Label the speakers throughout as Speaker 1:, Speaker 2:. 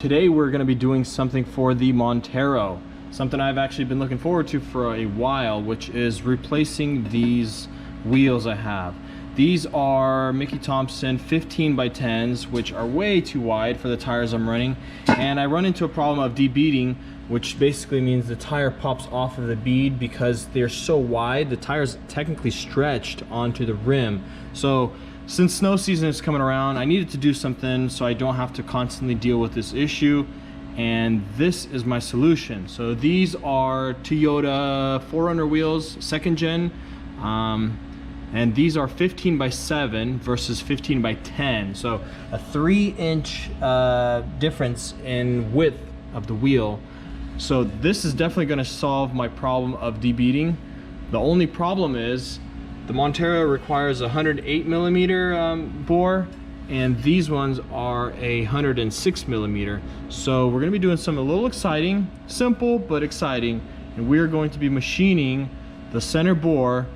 Speaker 1: Today we're going to be doing something for the Montero, something I've actually been looking forward to for a while, which is replacing these wheels I have. These are Mickey Thompson 15 by 10s, which are way too wide for the tires I'm running, and I run into a problem of debeading, which basically means the tire pops off of the bead because they're so wide. The tire's technically stretched onto the rim. So since snow season is coming around, I needed to do something so I don't have to constantly deal with this issue, and this is my solution. So these are Toyota 4Runner wheels, second gen, and these are 15 by 7 versus 15 by 10. So a 3-inch difference in width of the wheel. So this is definitely going to solve my problem of debeading. The only problem is the Montero requires a 108 millimeter bore, and these ones are a 106 millimeter. So we're going to be doing something a little exciting, simple but exciting, and we're going to be machining the center bore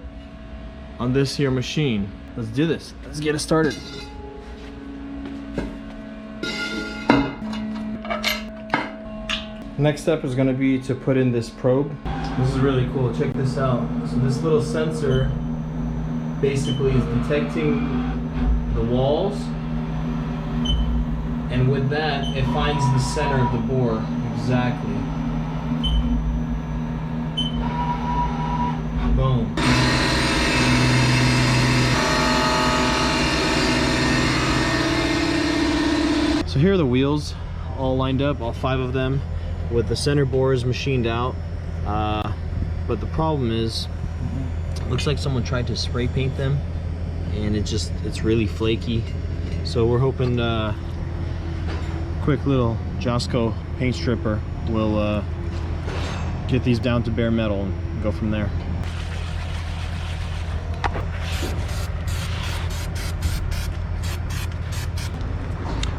Speaker 1: on this here machine. Let's do this. Let's get it started. Next step is going to be to put in this probe. This is really cool. Check this out. So this little sensor basically is detecting the walls, and with that it finds the center of the bore exactly. Boom. So here are the wheels all lined up, all 5 of them, with the center bores machined out, but the problem is, looks like someone tried to spray paint them, and it's really flaky. So we're hoping quick little Josco paint stripper will get these down to bare metal and go from there.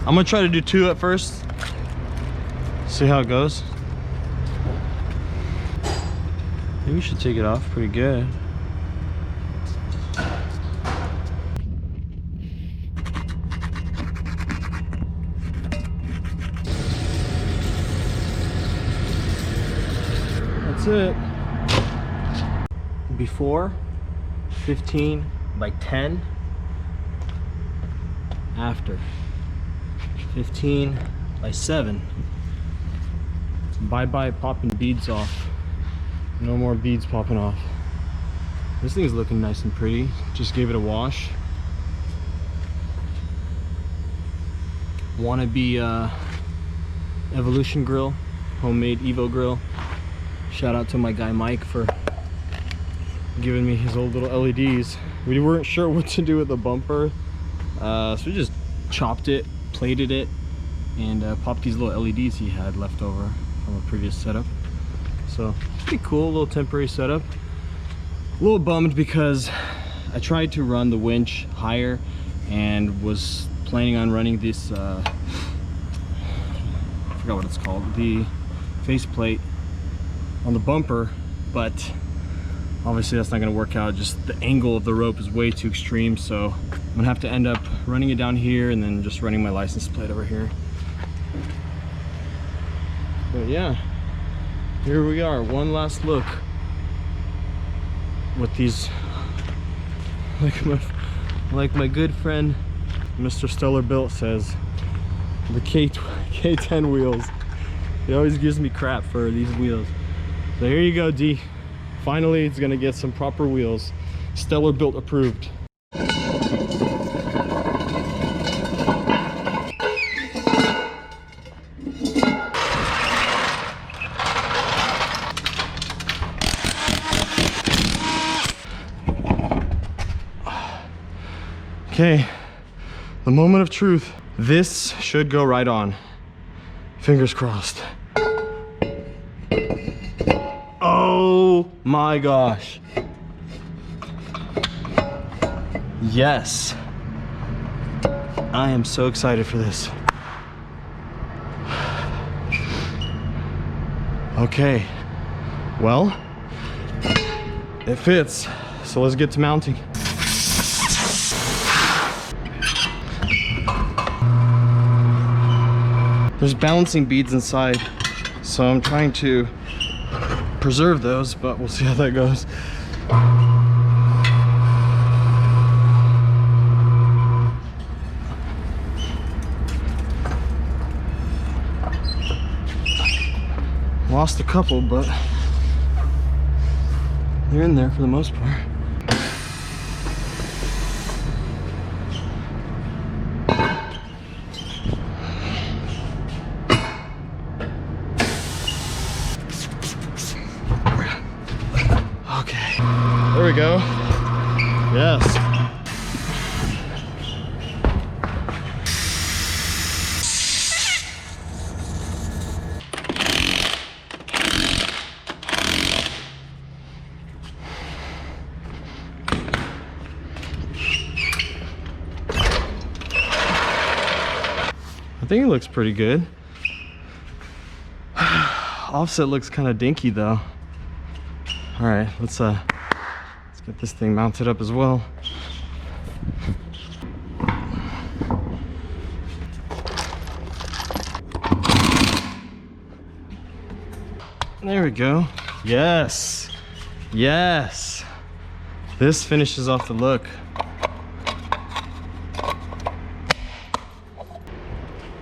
Speaker 1: I'm gonna try to do 2 at first, see how it goes. I think we should take it off pretty good. That's it. Before 15 by 10, after 15 by 7. Bye bye popping beads off. No more beads popping off. This thing is looking nice and pretty. Just gave it a wash. Wannabe Evolution grill, homemade Evo grill. Shout out to my guy Mike for giving me his old little LEDs. We weren't sure what to do with the bumper, so we just chopped it, plated it, and popped these little LEDs he had left over from a previous setup. So pretty cool, little temporary setup. A little bummed because I tried to run the winch higher and was planning on running this I forgot what it's called, the faceplate on the bumper, but obviously that's not going to work out. Just the angle of the rope is way too extreme, so I'm gonna have to end up running it down here and then just running my license plate over here. But yeah, here we are, one last look with these, like my good friend Mr. Stellar Built says, the K10 wheels. He always gives me crap for these wheels. So here you go, D. Finally, it's gonna get some proper wheels. Stellar Built approved. Okay, the moment of truth. This should go right on. Fingers crossed. Oh my gosh. Yes. I am so excited for this. Okay, well, it fits, so let's get to mounting. There's balancing beads inside, so I'm trying to preserve those, but we'll see how that goes. Lost a couple, but they're in there for the most part. Okay, there we go. Yes. I think it looks pretty good. Offset looks kind of dinky though. All right, let's get this thing mounted up as well. There we go. Yes, yes. This finishes off the look.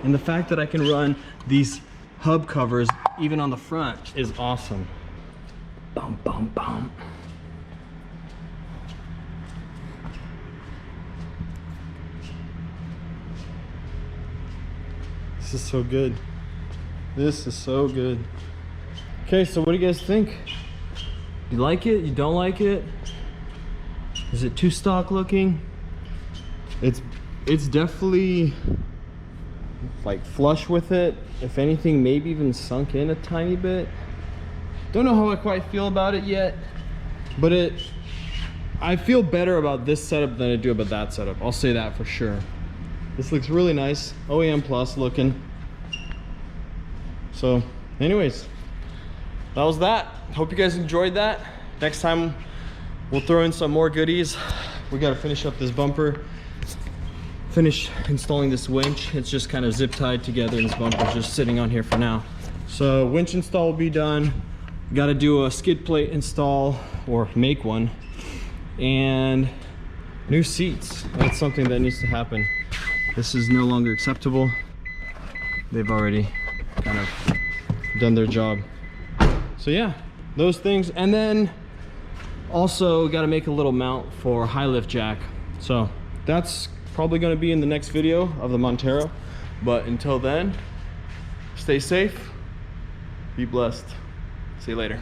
Speaker 1: And the fact that I can run these hub covers even on the front is awesome. Bum, bum, bum. This is so good. This is so good. Okay, so what do you guys think? You like it? You don't like it? Is it too stock looking? It's definitely like flush with it. If anything, maybe even sunk in a tiny bit. Don't know how I quite feel about it yet, but I feel better about this setup than I do about that setup. I'll say that for sure. This looks really nice, OEM Plus looking. So anyways, that was that. Hope you guys enjoyed that. Next time we'll throw in some more goodies. We got to finish up this bumper, finish installing this winch. It's just kind of zip tied together and this bumper's just sitting on here for now. So winch install will be done. Got to do a skid plate install or make one, and new seats. That's something that needs to happen. This is no longer acceptable. They've already kind of done their job. So yeah, those things. And then also got to make a little mount for high lift jack. So that's probably going to be in the next video of the Montero. But until then, stay safe, be blessed. See you later.